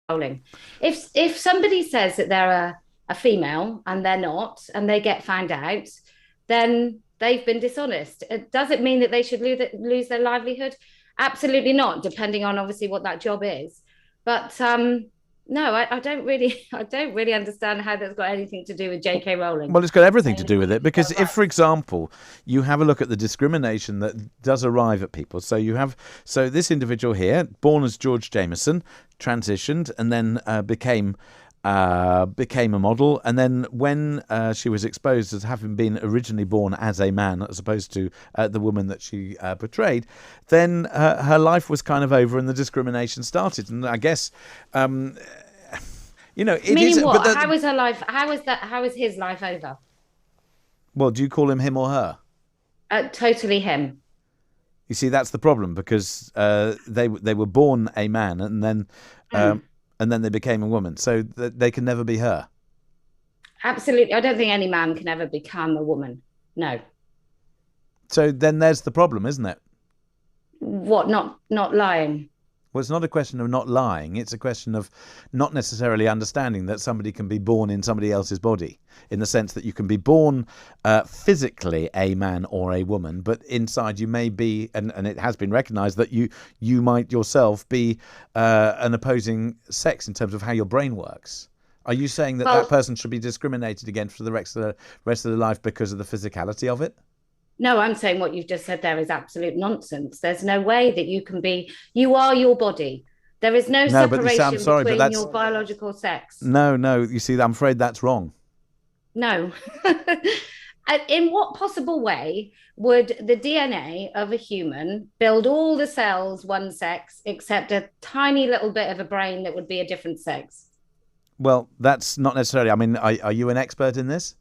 rolling. If somebody says that they're a female and they're not, and they get found out, then they've been dishonest. Does it mean that they should lose their livelihood? Absolutely not, depending on obviously what that job is. But no, I don't really, I don't really understand how that's got anything to do with J.K. Rowling Well, it's got everything to and do with it because female if, for rights. example, you have a look at the discrimination that does arrive at people. So this individual here, born as George Jameson, transitioned and then became a model. And then when she was exposed as having been originally born as a man, as opposed to the woman that she portrayed, then her life was kind of over and the discrimination started. And I guess. It is, Meaning but what? How is her life? How is that? How is his life over? well, do you call him him or her? Totally him. You see, that's the problem because they were born a man Mm. and then they became a woman, so they can never be her. Absolutely. I don't think any man can ever become a woman. No. So then there's the problem, isn't it? What? Not lying. Well, it's not a question of not lying. It's a question of not necessarily understanding that somebody can be born in somebody else's body, in the sense that you can be born physically a man or a woman, but inside you may be, and it has been recognised that you might yourself be an opposing sex in terms of how your brain works. Are you saying that that Well, person should be discriminated against for the rest of their life because of the physicality of it? no, I'm saying what you've just said there is absolute nonsense. There's no way that you can be, you are your body. There is no No, but you say, I'm separation sorry, but between that's your biological sex. no. You see, I'm afraid that's wrong. No. In what possible way would the DNA of a human build all the cells one sex except a tiny little bit of a brain that would be a different sex? Well, that's not necessarily. I mean, are you an expert in this?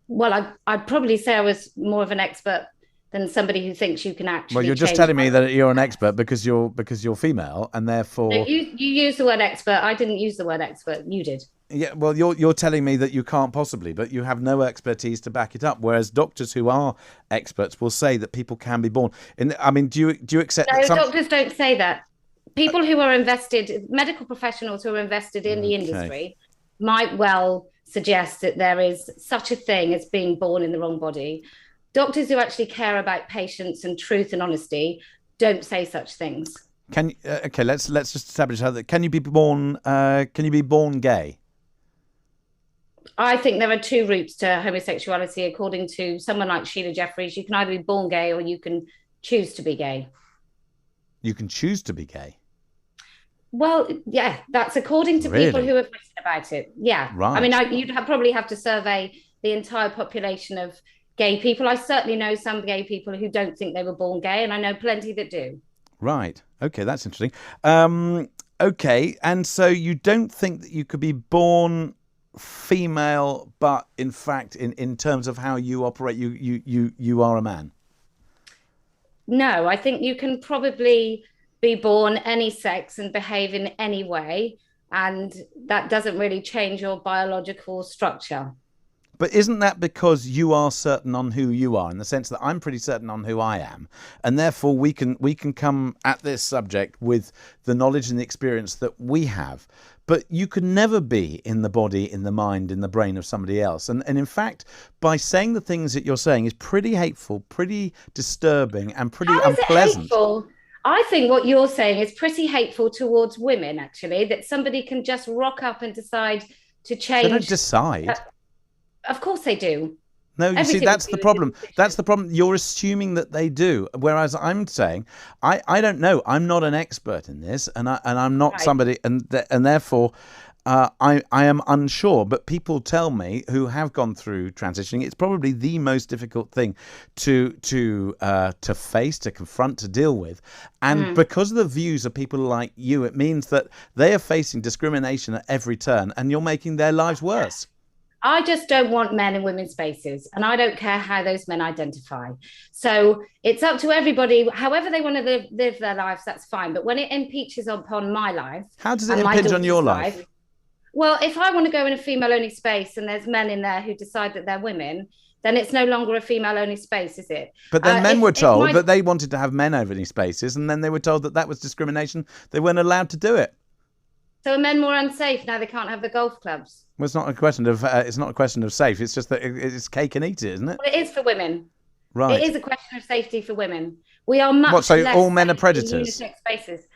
Well, I'd probably say I was more of an expert than somebody who thinks you can Well, actually you're just change telling me that you're an biological expert sex. because you're female, and No, therefore, you use the word expert. I didn't use the word expert. You did. yeah. Well, you're telling me that you can't possibly, but you have no expertise to back it up. Whereas doctors who are experts will say that people can be born. I mean, do you accept that No, some? doctors don't say that. People who are invested, medical professionals who are invested in the Okay. industry, might well suggest that there is such a thing as being born in the wrong body. Doctors who actually care about patients and truth and honesty don't say such things. Okay, let's just establish how that can you be born? Can you be born gay? I think there are two routes to homosexuality, according to someone like Sheila Jeffreys. You can either be born gay or you can choose to be gay. You can choose to be gay. Well, yeah, that's according to people Really? who have written about it. Yeah. I mean, Right. probably have to survey the entire population of gay people. I certainly know some gay people who don't think they were born gay, and I know plenty that do. Right. Okay, that's interesting. Okay, and so you don't think that you could be born female, but in fact, in terms of how you operate, you are a man. No, I think you can probably be born any sex and behave in any way, and that doesn't really change your biological structure. But isn't that because you are certain on who you are, in the sense that I'm pretty certain on who I am, and therefore we can come at this subject with the knowledge and the experience that we have. But you can never be in the body, in the mind, in the brain of somebody else. And in fact, by saying the things that you're saying is pretty hateful, pretty disturbing, and pretty How is it unpleasant. hateful? I think what you're saying is pretty hateful towards women, actually, that somebody can just rock up and decide to They don't change. Uh, decide. of course they do. No, you see, Everything we that's the do is a problem. That's decision. the problem. You're assuming that they do, whereas I'm saying, I don't know. I'm not an expert in this, and I'm not Right. somebody, and therefore, I am unsure. But people tell me who have gone through transitioning, it's probably the most difficult thing to face, to confront, to deal with, and Mm. because of the views of people like you, it means that they are facing discrimination at every turn, and you're making their lives worse. I just don't want men in women's spaces, and I don't care how those men identify. So it's up to everybody, however they want to live their lives, that's fine. But when it impeaches upon my life How does it and my impinge on your daughter's life? life, well, if I want to go in a female only space and there's men in there who decide that they're women, then it's no longer a female only space, is it? But then men were If told my that they wanted to have men over any spaces, and then they were told that that was discrimination. They weren't allowed to do it. So are men more unsafe now they can't have the golf clubs? Well, it's not a question of safe. It's just that it's cake and eat it, isn't it? Well, it is for women. Right. It is a question of safety for women. We are much What? So less all men are safe in predators? unisex spaces.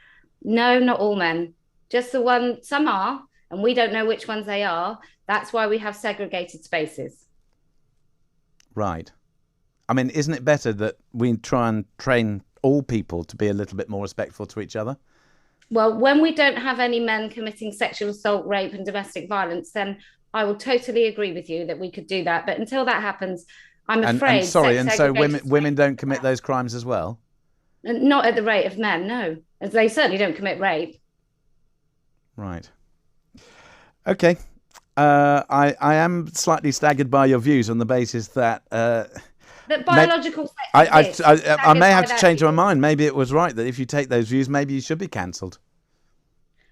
No, not all men. Just the one. Some are, and we don't know which ones they are. That's why we have segregated spaces. Right. I mean, isn't it better that we try and train all people to be a little bit more respectful to each other? Well, when we don't have any men committing sexual assault, rape, and domestic violence, then I will totally agree with you that we could do that. But until that happens, I'm afraid. And so women don't commit those crimes as well? Not at the rate of men, no. As they certainly don't commit rape. Right. Okay. I am slightly staggered by your views on the basis that that biological sex I may have to change my mind. Maybe it was right that if you take those views, maybe you should be cancelled.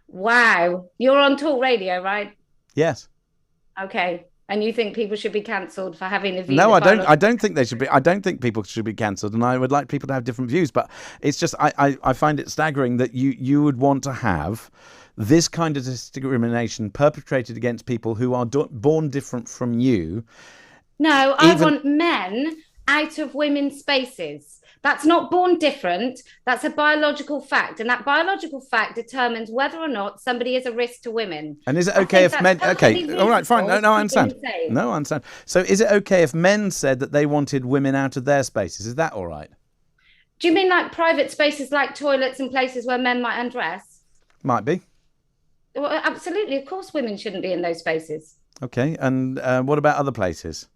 Wow. You're on Talk Radio, right? Yes. Okay. And you think people should be cancelled for having a view? No, I don't. I don't think they should be. I don't think people should be cancelled, and I would like people to have different views. But it's just I find it staggering that you would want to have this kind of discrimination perpetrated against people who are born different from you. No, I want men out of women's spaces. That's not born different. That's a biological fact. And that biological fact determines whether or not somebody is a risk to women. And is it okay if men... Okay, all right, fine. No, I understand. No, I understand. So is it okay if men said that they wanted women out of their spaces? Is that all right? Do you mean like private spaces like toilets and places where men might undress? Might be. Well, absolutely. Of course women shouldn't be in those spaces. Okay. And what about other places?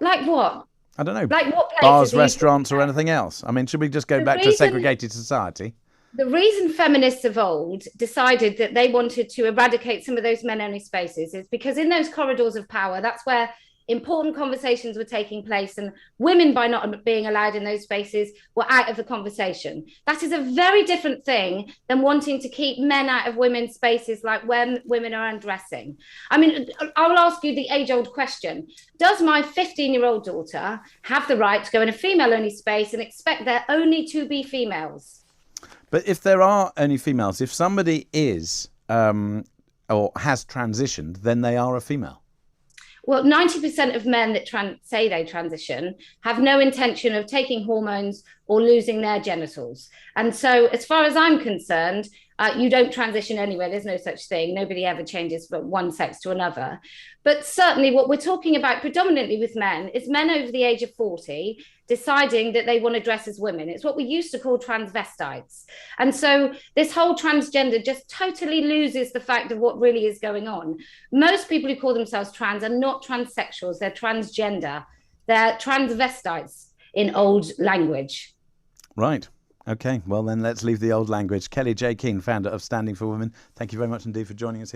Like what? I don't know. Like what places? Bars, restaurants, or anything else? I mean, should we just go back to segregated society? The reason feminists of old decided that they wanted to eradicate some of those men-only spaces is because in those corridors of power, that's where important conversations were taking place, and women, by not being allowed in those spaces, were out of the conversation. That is a very different thing than wanting to keep men out of women's spaces, like when women are undressing. I mean, I will ask you the age-old question. Does my 15-year-old daughter have the right to go in a female-only space and expect there only to be females? But if there are only females, if somebody is or has transitioned, then they are a female. Well, 90% of men that say they transition have no intention of taking hormones or losing their genitals. And so as far as I'm concerned, you don't transition anywhere. There's no such thing. Nobody ever changes from one sex to another. But certainly what we're talking about predominantly with men is men over the age of 40 deciding that they want to dress as women. It's what we used to call transvestites. And so this whole transgender just totally loses the fact of what really is going on. Most people who call themselves trans are not transsexuals. They're transgender. They're transvestites in old language. Right. Okay. Well, then let's leave the old language. Kellie-Jay Keen, founder of Standing for Women. Thank you very much indeed for joining us here.